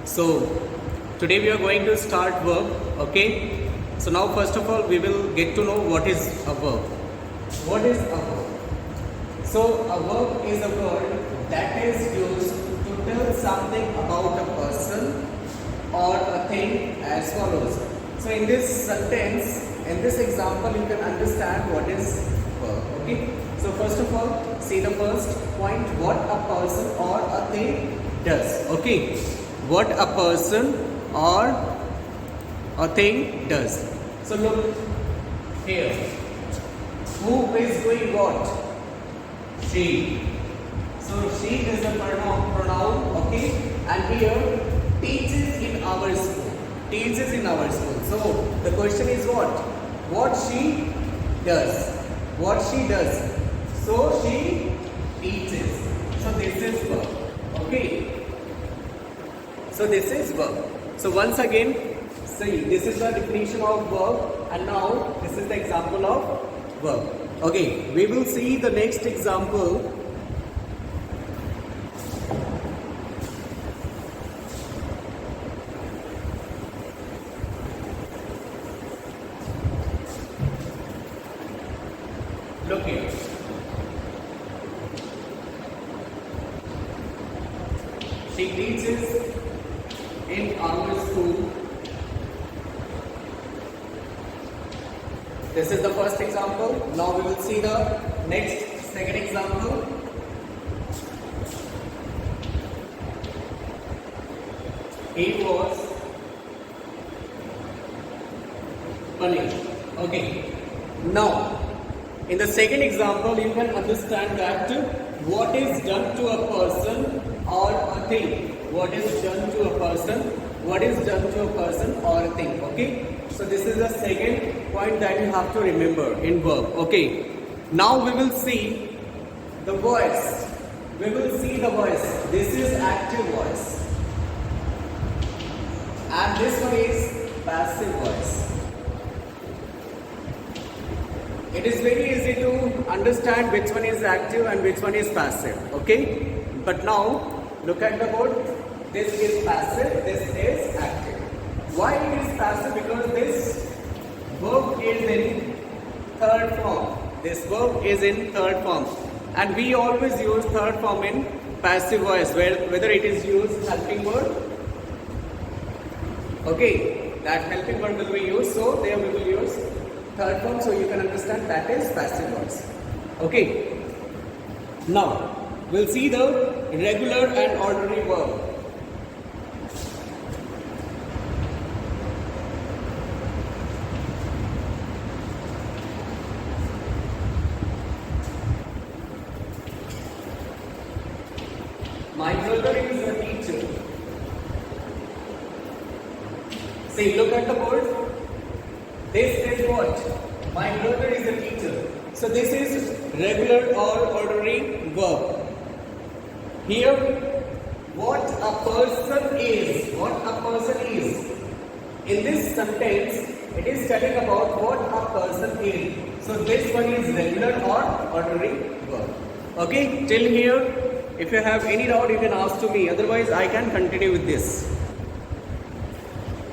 So today we are going to start verb. Okay. So now first of all we will get to know what is a verb. What is a verb? So a verb is a word that is used to tell something about a person or a thing as follows. So in this sentence, in this example, you can understand what is verb. Okay. So first of all, see the first point: what a person or a thing does. Okay. What a person or a thing does. So look here. Who is doing what? She. So she is a pronoun, okay, and here teaches in our school. Teaches in our school. So the question is what? What she does. What she does. So she teaches. So this is verb. Okay. So this is verb. So once again, see, this is the definition of verb, and now this is the example of verb. Okay, we will see the next example. Look here. She teaches in our school. This is the first example. Now we will see the second example. He was punished. Okay. Now, in the second example, you can understand that what is done to a person or a thing. What is done to a person? What is done to a person or a thing? Okay. So this is the second point that you have to remember in verb. Okay. Now we will see the voice. We will see the voice. This is active voice. And this one is passive voice. It is very easy to understand which one is active and which one is passive. Okay. But now look at the board. This is passive. This is active. Why it is passive? Because this verb is in third form. This verb is in third form, and we always use third form in passive voice, whether it is used helping word. Okay, that helping word will be used, so there we will use third form, so you can understand that is passive voice. Okay. Now we'll see the regular and ordinary verb. My brother is a teacher. See, look at the board. This is what? My brother is a teacher. So this is regular or ordinary verb. Here, what a person is. What a person is. In this sentence, it is telling about what a person is. So this one is regular or ordinary verb. Okay, till here. If you have any doubt, you can ask to me. Otherwise, I can continue with this.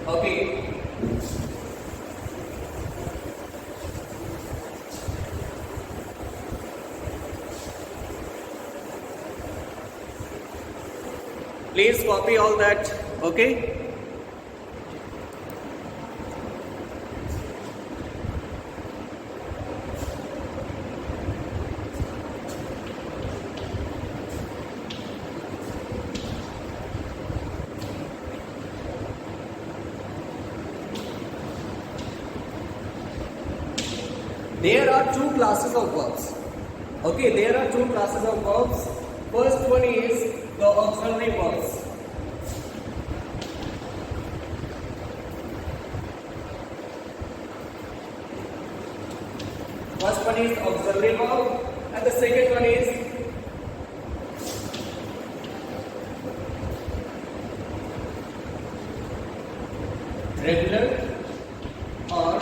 Okay. Please copy all that. Okay. There are two classes of verbs. Okay, there are two classes of verbs. First one is the auxiliary verbs. First one is auxiliary verb, and the second one is regular or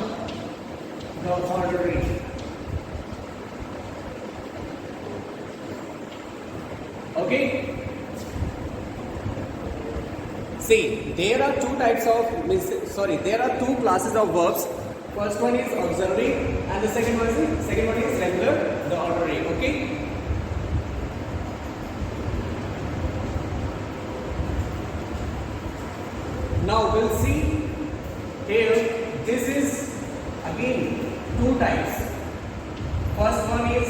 the ordinary. Okay. See, there are there are two classes of verbs. First one is auxiliary and the second one is regular, the ordinary. Okay. Now we'll see here. This is again two types. First one is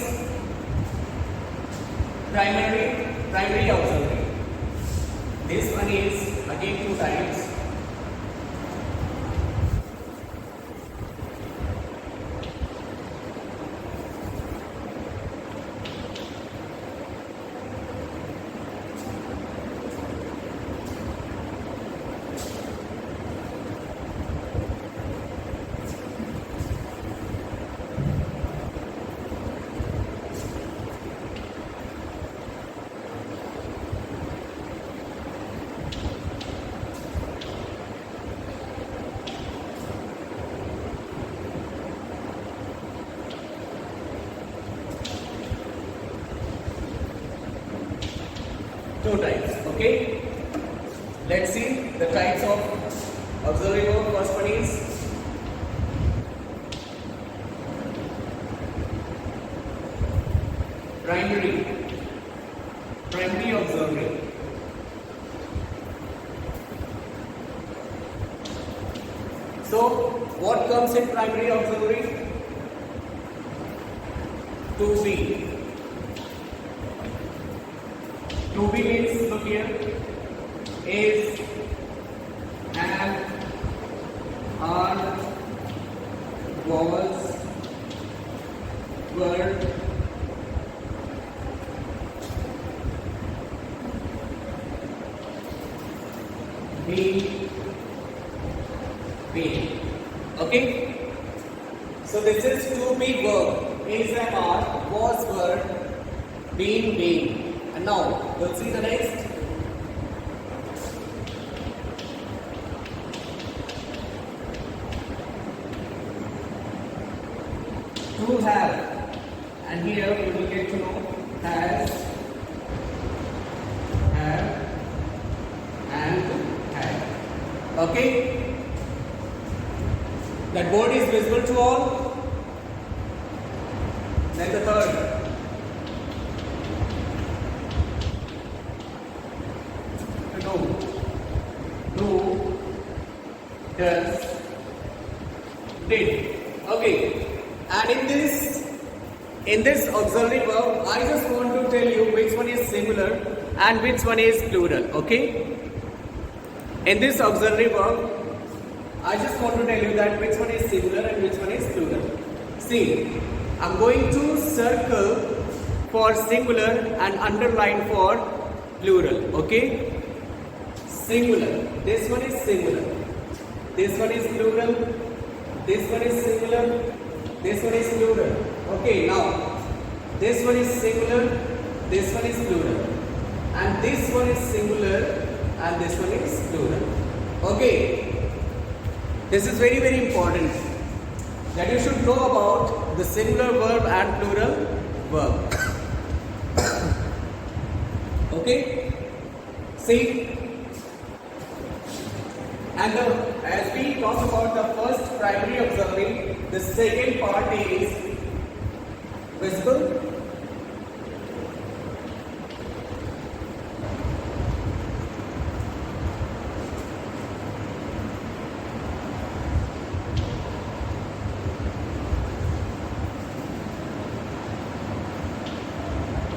primary auxiliary. This one is again two types. Two types. Okay. Let's see the types of auxiliary verb. First one is primary auxiliary. So what comes in primary auxiliary? To be. To be means, look here, is, and, are, vowels, word, be. Okay. So this is to be verb, is and are, was word, being. And now we'll see the next. To have, and here we will get to know has, have, and had. Okay? That word is visible to all. Then the third. Do, does, did. Okay. And in this auxiliary verb, I just want to tell you which one is singular and which one is plural. Okay. In this auxiliary verb, I just want to tell you that which one is singular and which one is plural. See, I'm going to circle for singular and underline for plural. Okay. Singular. This one is singular. This one is plural. This one is singular. This one is plural. Okay, now this one is singular. This one is plural. And this one is singular. And this one is plural. Okay. This is very, very important that you should know about the singular verb and plural verb. Okay. See. And as we talk about the first primary auxiliary, the second part is visible.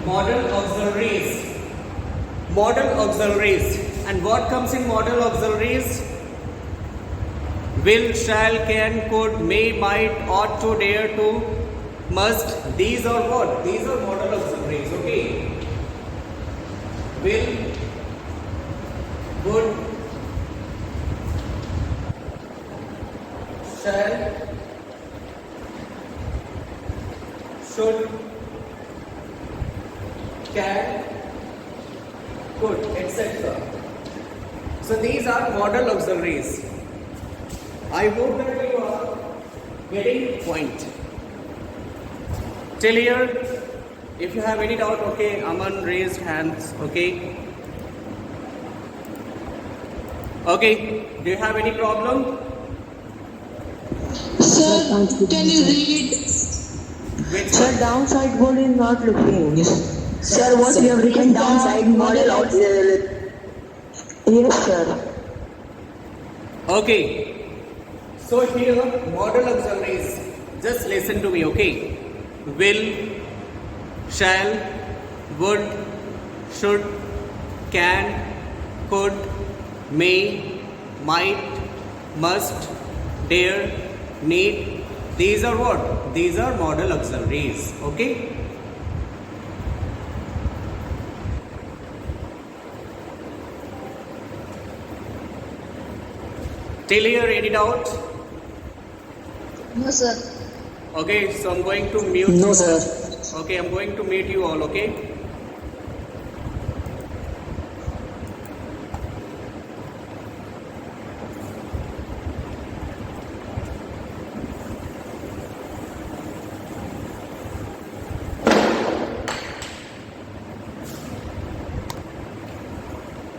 Modal auxiliaries. Modal auxiliaries. And what comes in modal auxiliaries? Will, shall, can, could, may, might, ought to, dare to, must. These are what? These are modal auxiliaries. Okay. Will, would, shall, should, can, could, etc. So these are modal auxiliaries. I hope that you are getting point. Till here, if you have any doubt, okay, Aman raised hands, okay. Okay, do you have any problem? Sir, can you read? Which Sir, downside board is not looking. Sir, what you have written downside model out Yes, sir. Okay, so here model auxiliaries, just listen to me, okay? Will, shall, would, should, can, could, may, might, must, dare, need. These are what? These are model auxiliaries, okay? Till here, any doubt? No, sir. Okay, so I'm going to mute No, you. sir. Okay, I'm going to mute you all, okay?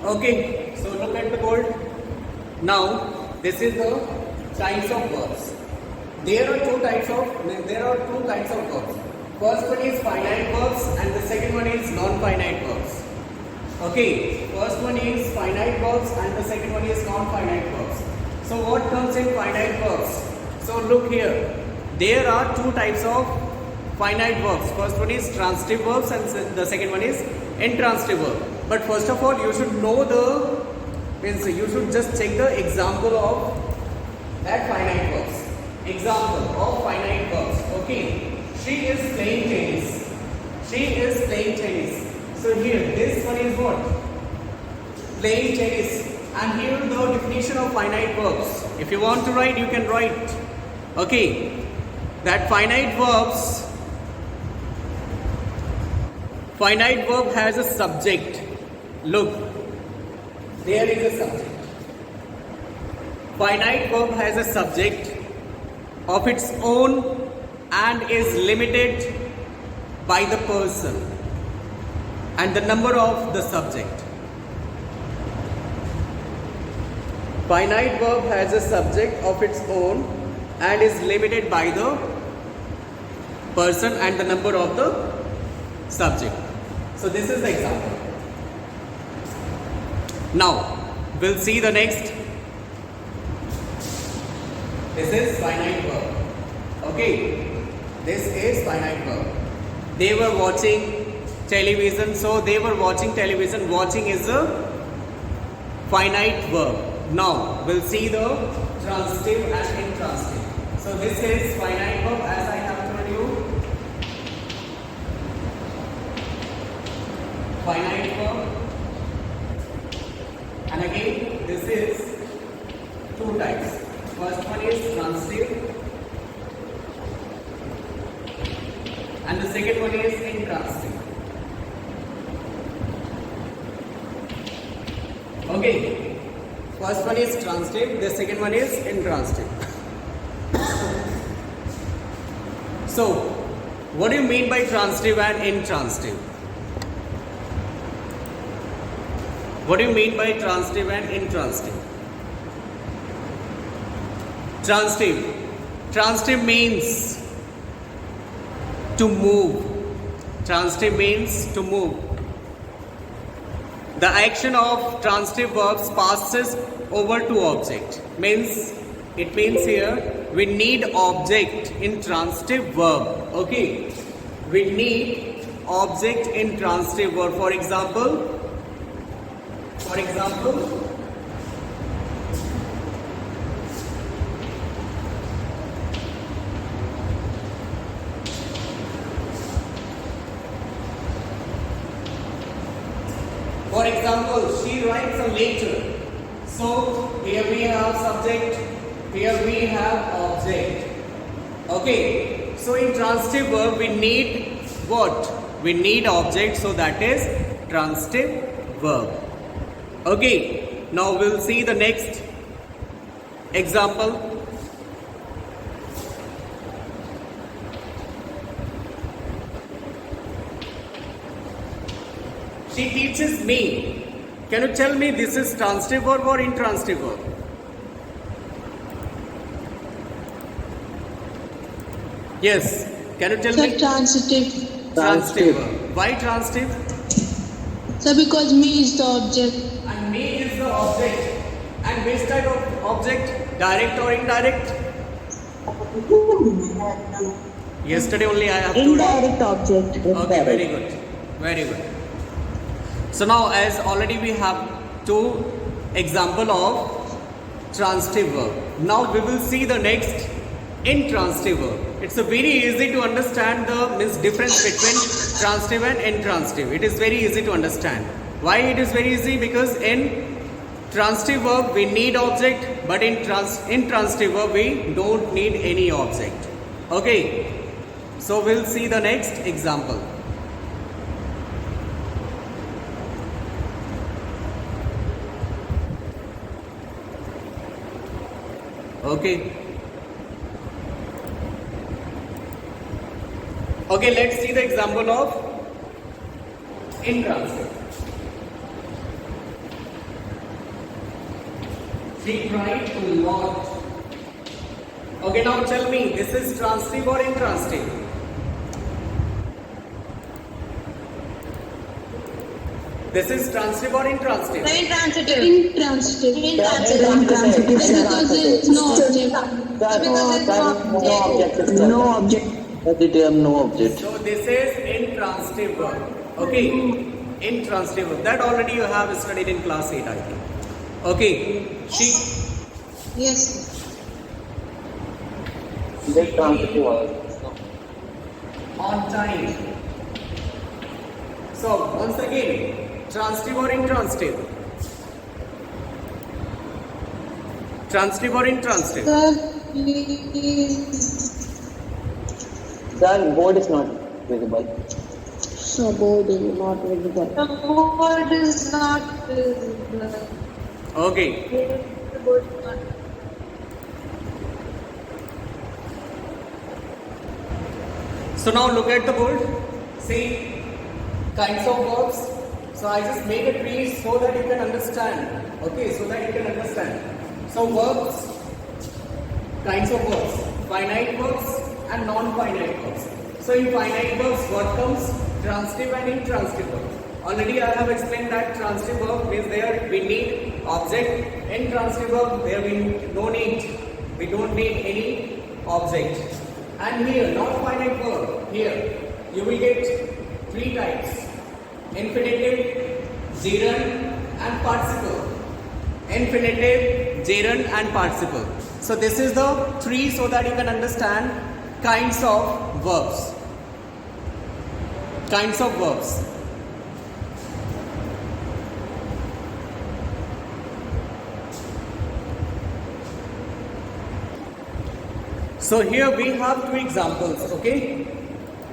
Okay, so look at the board. Now, this is the types of verbs. There are two kinds of verbs. First one is finite verbs and the second one is non-finite verbs. Okay, first one is finite verbs and the second one is non-finite verbs. So what comes in finite verbs? So look here. There are two types of finite verbs. First one is transitive verbs and the second one is intransitive verb. But first of all, you should know you should just check the example of that finite verbs. Example of finite verbs. Okay, she is playing tennis. She is playing tennis. So here, this one is what? Playing tennis. And here the definition of finite verbs. If you want to write, you can write. Okay, that finite verb has a subject. Look, there is a subject. Finite verb has a subject of its own and is limited by the person and the number of the subject. Finite verb has a subject of its own and is limited by the person and the number of the subject. So this is the example. Now, we'll see the next. This is finite verb. Okay, this is finite verb. They were watching television, so they were watching television. Watching is a finite verb. Now, we'll see the transitive and intransitive. So this is finite verb as I have told you. Finite verb. And again, this is two types. First one is transitive and the second one is intransitive. Okay, first one is transitive, the second one is intransitive. So, what do you mean by transitive and intransitive? What do you mean by transitive and intransitive? Transitive means to move. Transitive means to move. The action of transitive verbs passes over to object. It means here we need object in transitive verb. Okay, we need object in transitive verb. For example, she writes a letter. So here we have subject, here we have object. Okay, so in transitive verb we need what? We need object, so that is transitive verb. Okay, now we'll see the next example. She teaches me Can you tell me this is transitive verb or intransitive verb? Yes. Can you tell Sir, me? transitive. Transitive verb. Why transitive? Sir, because me is the object. And me is the object. And which type of object? Direct or indirect? Yesterday only I have told you. Indirect object. Okay, very good. Very good. So now as already we have two example of transitive verb. Now we will see the next intransitive verb. It's a very easy to understand the difference between transitive and intransitive. It is very easy to understand. Why it is very easy? Because in transitive verb we need object, but in intransitive verb we don't need any object. Okay. So we'll see the next example. Okay. Okay, let's see the example of intransitive. She cried a lot. Okay, now tell me, this is transitive or intransitive? This is transitive or intransitive? Intransitive. Intransitive. Intransitive. Because it's no object. No object. No object. No object. So this is intransitive verb. Okay, intransitive verb. That already you have studied in class 8, I think. Okay, she. Yes. This transitive word. On time. So once again, transitive or intransitive? Transitive or intransitive? Sir, please. The board is not visible. So board is not visible. The board is not visible. Okay. The board is not. So now look at the board. See kinds of verbs. So I just made a tree so that you can understand. Okay, so that you can understand. So verbs, kinds of verbs, finite verbs and non-finite verbs. So in finite verbs, what comes? Transitive and intransitive verbs. Already I have explained that transitive verb means there we need object. Intransitive verb there we no need. We don't need any object. And here, non-finite verb, here you will get three types: infinitive, gerund and participle. Infinitive, gerund and participle. So this is the three so that you can understand kinds of verbs. Kinds of verbs. So here we have two examples, okay?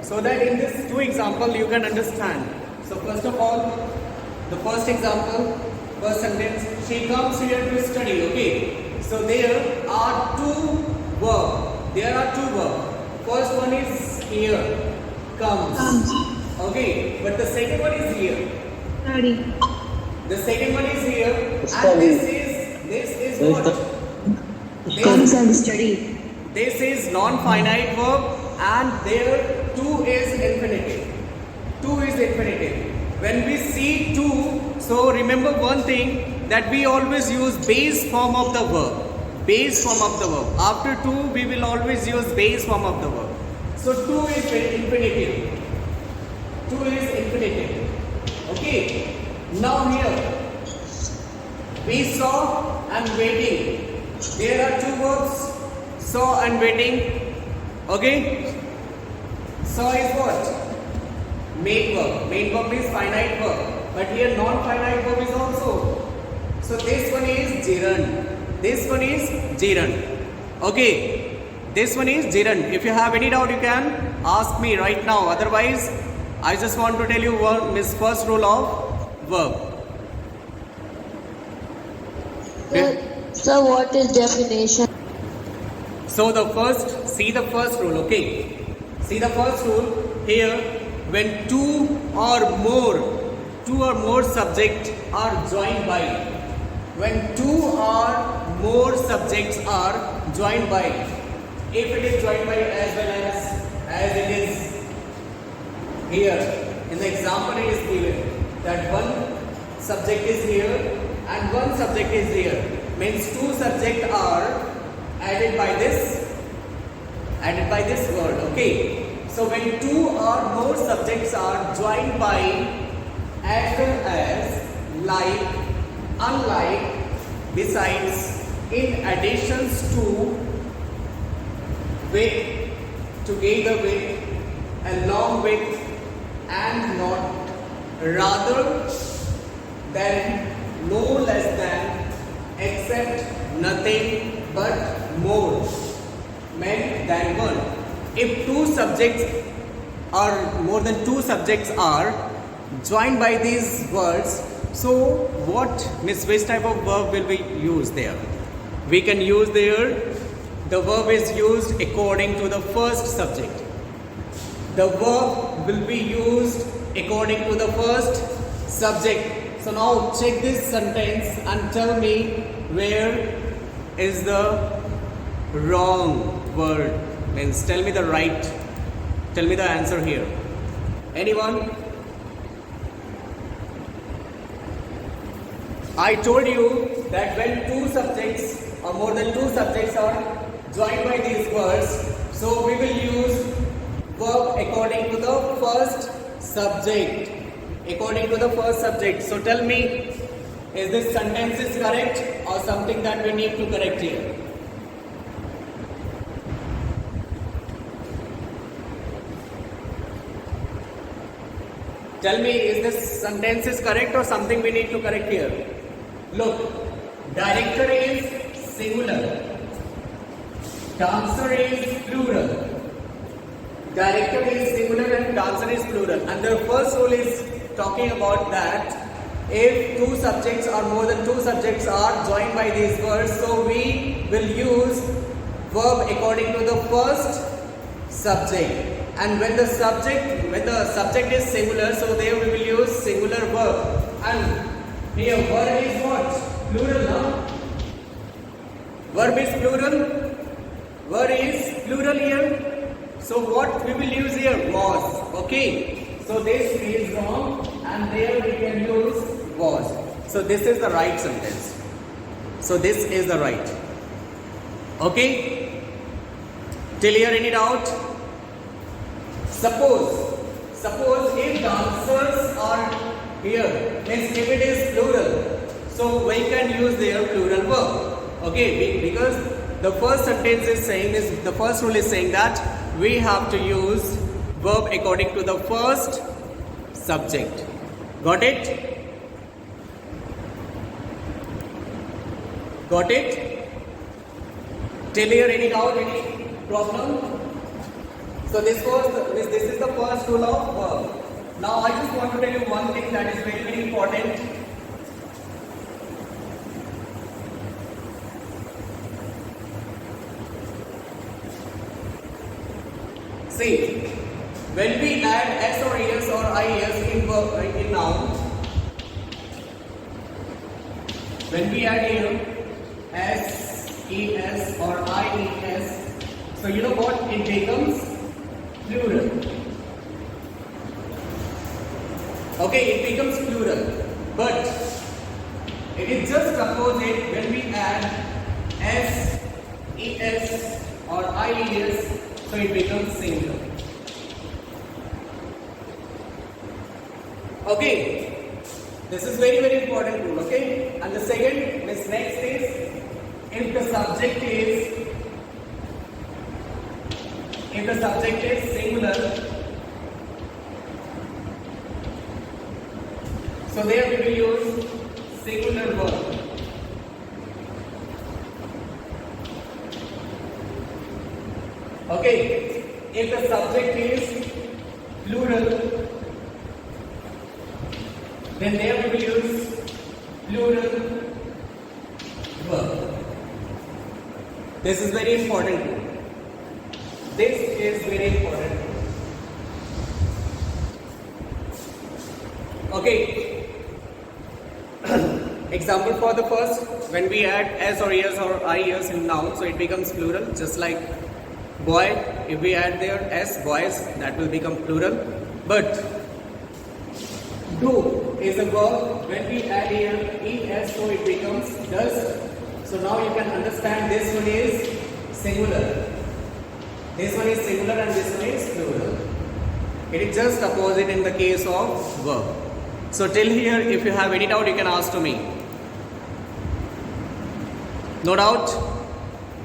So that in this two example you can understand. So first of all, the first example, first sentence, she comes here to study, okay? So there are two verbs. There are two verbs. First one is here, comes. Okay, but the second one is here. Study. The second one is here, Study. and this is what? Comes and study. This is non-finite verb and there two is infinitive. Two is infinitive. When we see two, so remember one thing that we always use base form of the verb. Base form of the verb. After two, we will always use base form of the verb. So two is infinitive. Two is infinitive. Okay. Now here, we saw and waiting. There are two verbs. Saw and waiting. Okay. Saw is what? Main verb. Main verb is finite verb. But here non-finite verb is also. So this one is gerund. This one is gerund. Okay. This one is gerund. If you have any doubt, you can ask me right now. Otherwise, I just want to tell you one is first rule of verb. Sir, what is definition? So the first, see the first rule, okay? See the first rule here, when two or more two or more subjects are joined by. When two or more subjects are joined by. If it is joined by as well as it is here. In the example it is given that one subject is here and one subject is here. Means two subjects are added by this word. Okay. So when two or more subjects are joined by as well as, like, unlike, besides, in additions to, with, together with, along with, and not, rather than, no less than, except, nothing but, more, meant than one. If two subjects or more than two subjects are joined by these words, so which type of verb will we use there? We can use there, the verb is used according to the first subject. The verb will be used according to the first subject. So now check this sentence and tell me where is the wrong word. Means tell me the answer here. Anyone? I told you that when two subjects or more than two subjects are joined by these words, so we will use verb according to the first subject. According to the first subject. So tell me, is this sentence is correct or something that we need to correct here? Tell me, is this sentence is correct or something we need to correct here? Look, director is singular, dancer is plural. Director is singular and dancer is plural. And the first rule is talking about that if two subjects or more than two subjects are joined by these words, so we will use verb according to the first subject. And when the subject is singular, so there we will use singular verb. And here verb is what? Plural, no? Verb is plural. Verb is plural here. So what we will use here? Was. Okay. So this is wrong and there we can use was. So this is the right sentence. So this is the right. Okay. Till here any doubt? Suppose if the answers are here, means if it is plural, so we can use their plural verb. Okay, because the first sentence is saying is the first rule is saying that we have to use verb according to the first subject. Got it? Got it? Till here any doubt, any problem? So this is the first rule of verb. Now I just want to tell you one thing that is very, very important. See, when we add s or es or ies in verb, in noun, when we add here s, es or ies, so you know what? It becomes plural. Okay, it becomes plural. But it is just opposite when we add s, es or ies, so it becomes singular. Okay, this is very, very important rule. Okay, and the second, this next is if the subject is singular, so there we will use singular verb. Okay, if the subject is plural, then there we will use plural verb. This is very important. This is very important. Okay, Example for the first, when we add s or es or ies in noun, so it becomes plural, just like boy. If we add there s, boys, that will become plural. But do is a verb. When we add here es, so it becomes does. So now you can understand this one is singular. This one is singular and this one is plural. It is just opposite in the case of verb. So till here, if you have any doubt, you can ask to me. No doubt?